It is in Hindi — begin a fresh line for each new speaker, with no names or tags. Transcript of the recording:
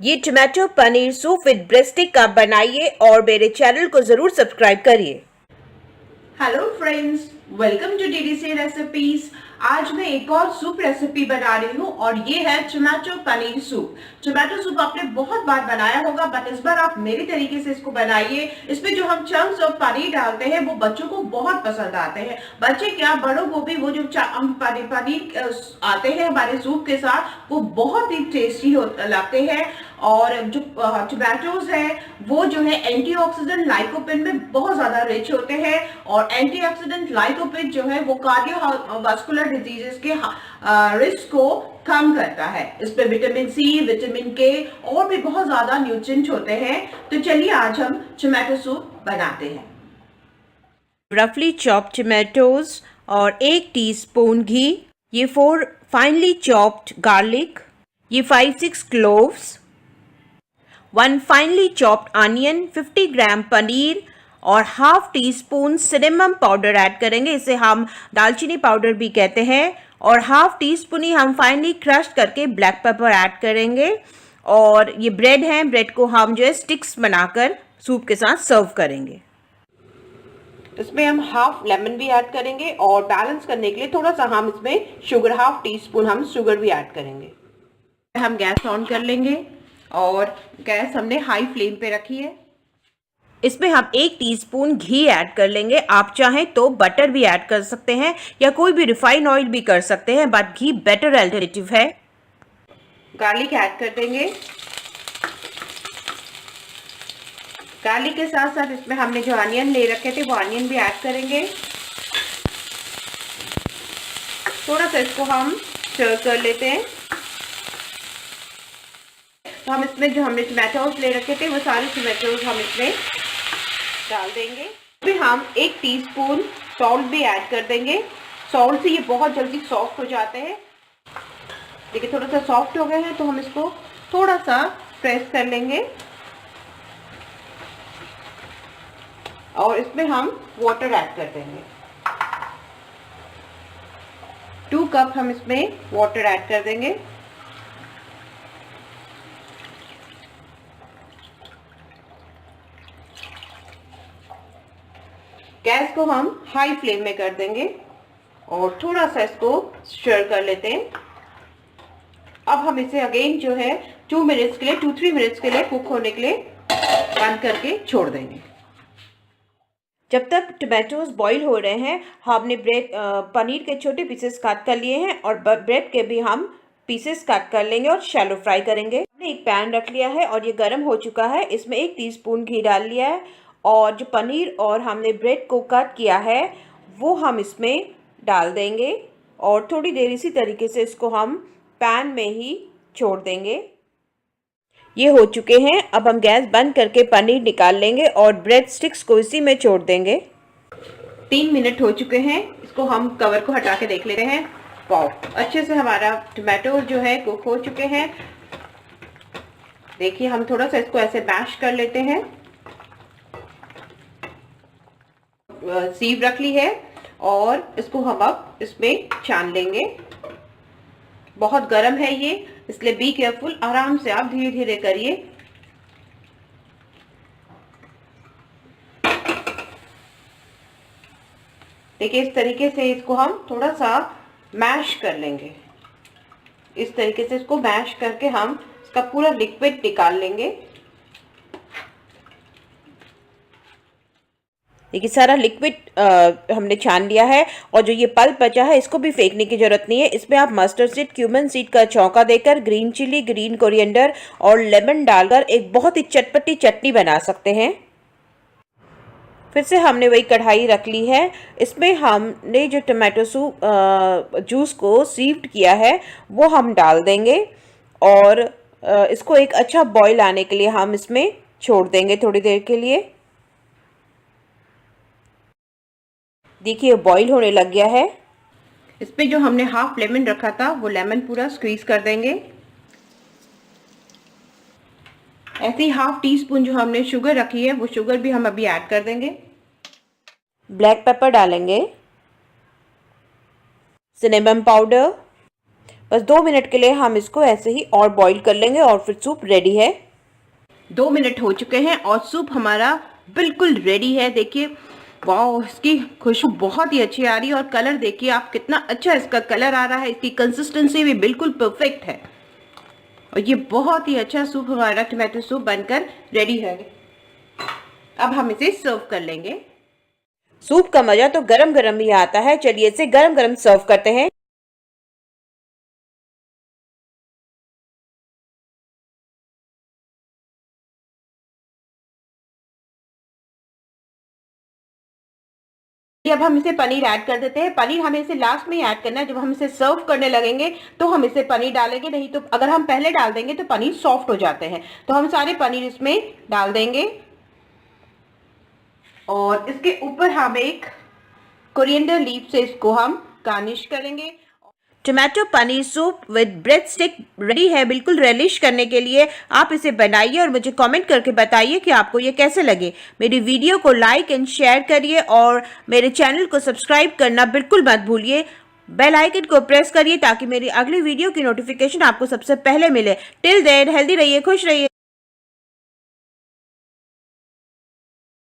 ये tomato paneer soup with bread stick आप बनाइए और मेरे चैनल को जरूर सब्सक्राइब करिए।
Hello friends, welcome to DDC recipes. आज मैं एक और सूप रेसिपी बना रही हूँ और ये है tomato paneer soup. Tomato soup आपने बहुत बार बनाया होगा, बट इस बार आप मेरे तरीके से इसको बनाइए। इसमें जो हम चंक्स ऑफ पनीर डालते हैं वो बच्चों को बहुत पसंद आते हैं। बच्चे क्या, बड़ों को भी वो जो पनीर आते हैं हमारे सूप के साथ, वो बहुत ही टेस्टी लगते हैं। और जो टोमेटोज है वो जो है एंटीऑक्सीडेंट लाइकोपिन में बहुत ज्यादा रिच होते हैं, और एंटीऑक्सीडेंट लाइकोपिन जो है वो कार्डियोवास्कुलर डिजीजेस के रिस्क को कम करता है। इसमें विटामिन सी, विटामिन के और भी बहुत ज्यादा न्यूट्रिएंट्स होते हैं। तो चलिए आज हम टोमेटो सूप बनाते हैं।
रफली चॉप्ड टोमेटोज और 1 टीस्पून घी, ये 4 फाइनली चॉप्ड गार्लिक, ये 5-6 क्लोव्स, 1 फाइनली चॉप्ड अनियन, 50 ग्राम पनीर और half tea spoon cinnamon powder add करेंगे। इसे हम दालचीनी पाउडर भी कहते हैं। और हाफ टी स्पून ही हम फाइनली क्रश करके ब्लैक पेपर ऐड करेंगे। और ये ब्रेड है, ब्रेड को हम जो है स्टिक्स बनाकर सूप के साथ सर्व करेंगे।
इसमें हम हाफ लेमन भी ऐड करेंगे और बैलेंस करने के लिए थोड़ा सा हम इसमें शुगर, हाफ टी स्पून हम शुगर भी ऐड करेंगे। हम गैस ऑन कर लेंगे और गैस हमने हाई फ्लेम पे रखी है।
इसमें हम 1 टीस्पून घी ऐड कर लेंगे। आप चाहें तो बटर भी ऐड कर सकते हैं या कोई भी रिफाइन ऑयल भी कर सकते हैं, बट घी बेटर अल्टरनेटिव है।
गार्लिक ऐड कर देंगे। गार्लिक के साथ साथ इसमें हमने जो अनियन ले रखे थे वो अनियन भी ऐड करेंगे। थोड़ा सा इसको हम स्टर कर लेते हैं। तो हम इसमें जो हमने टोमेटोज ले रखे थे वो सारे टोमेटोज हम इसमें डाल देंगे। फिर हम 1 टीस्पून सॉल्ट भी ऐड कर देंगे। सॉल्ट से ये बहुत जल्दी सॉफ्ट हो जाते हैं। देखिए थोड़ा सा सॉफ्ट हो गए हैं तो हम इसको थोड़ा सा प्रेस कर लेंगे और इसमें हम वाटर ऐड कर देंगे। 2 कप हम इसमें वाटर ऐड कर देंगे। गैस को हम हाई फ्लेम में कर देंगे और थोड़ा सा इसको स्टर कर लेते हैं। अब हम इसे अगेन जो है 2 मिनट्स के लिए, 2-3 मिनट्स के लिए कुक होने के लिए बंद करके छोड़ देंगे।
जब तक टोमेटोज बॉईल हो रहे हैं, हमने पनीर के छोटे पीसेस काट कर लिए हैं और ब्रेड के भी हम पीसेस काट कर लेंगे और शैलो फ्राई करेंगे। हमने एक पैन रख लिया है और ये गर्म हो चुका है। इसमें 1 टीस्पून घी डाल लिया है और जो पनीर और हमने ब्रेड को कट किया है वो हम इसमें डाल देंगे और थोड़ी देर इसी तरीके से इसको हम पैन में ही छोड़ देंगे। ये हो चुके हैं। अब हम गैस बंद करके पनीर निकाल लेंगे और ब्रेड स्टिक्स को इसी में छोड़ देंगे।
3 मिनट हो चुके हैं। इसको हम कवर को हटा के देख लेते हैं। वाओ, अच्छे से हमारा टोमेटो जो है कुक हो चुके हैं। देखिए हम थोड़ा सा इसको ऐसे मैश कर लेते हैं। सीव रख ली है और इसको हम अब इसमें छान लेंगे। बहुत गर्म है ये, इसलिए बी केयरफुल, आराम से आप धीरे धीरे करिए। देखिए इस तरीके से इसको हम थोड़ा सा मैश कर लेंगे। इस तरीके से इसको मैश करके हम इसका पूरा लिक्विड निकाल लेंगे।
देखिए सारा लिक्विड हमने छान लिया है और जो ये पल्प बचा है इसको भी फेंकने की जरूरत नहीं है। इसमें आप मस्टर्ड सीड, क्यूमन सीड का चौंका देकर ग्रीन चिली, ग्रीन कोरिएंडर और लेमन डालकर एक बहुत ही चटपटी चटनी बना सकते हैं। फिर से हमने वही कढ़ाई रख ली है। इसमें हमने जो टोमेटो सूप जूस को सीव्ड किया है वो हम डाल देंगे और इसको एक अच्छा बॉईल आने के लिए हम इसमें छोड़ देंगे थोड़ी देर के लिए। देखिए बॉईल होने लग गया है।
इसमें जो हमने हाफ लेमन रखा था वो लेमन पूरा स्क्वीज कर देंगे। ऐसे ही हाफ टी स्पून जो हमने शुगर रखी है वो शुगर भी हम अभी ऐड कर देंगे।
ब्लैक पेपर डालेंगे, सिनेमम पाउडर, बस 2 मिनट के लिए हम इसको ऐसे ही और बॉईल कर लेंगे और फिर सूप रेडी है।
2 मिनट हो चुके हैं और सूप हमारा बिल्कुल रेडी है। देखिए, वाह, इसकी खुशबू बहुत ही अच्छी आ रही है और कलर देखिए आप, कितना अच्छा इसका कलर आ रहा है। इसकी कंसिस्टेंसी भी बिल्कुल परफेक्ट है और ये बहुत ही अच्छा सूप, हमारा टमाटो सूप बनकर रेडी है। अब हम इसे सर्व कर लेंगे।
सूप का मजा तो गरम गरम ही आता है। चलिए इसे गरम गरम सर्व करते हैं।
अब हम इसे पनीर ऐड कर देते हैं। पनीर हमें इसे लास्ट में ही ऐड करना है। जब हम इसे सर्व करने लगेंगे तो हम इसे पनीर डालेंगे, नहीं तो अगर हम पहले डाल देंगे तो पनीर सॉफ्ट हो जाते हैं। तो हम सारे पनीर इसमें डाल देंगे और इसके ऊपर हम एक कोरिएंडर लीफ से इसको हम गार्निश करेंगे।
Tomato paneer soup with bread stick ready है बिल्कुल रेलिश करने के लिए। आप इसे बनाइए और मुझे कमेंट करके बताइए कि आपको ये कैसे लगे। मेरी वीडियो को लाइक एंड शेयर करिए और मेरे चैनल को सब्सक्राइब करना बिल्कुल मत भूलिए। बेल आइकन को प्रेस करिए ताकि मेरी अगली वीडियो की नोटिफिकेशन आपको सबसे पहले मिले। टिल देन हेल्दी रहिए, खुश रहिए।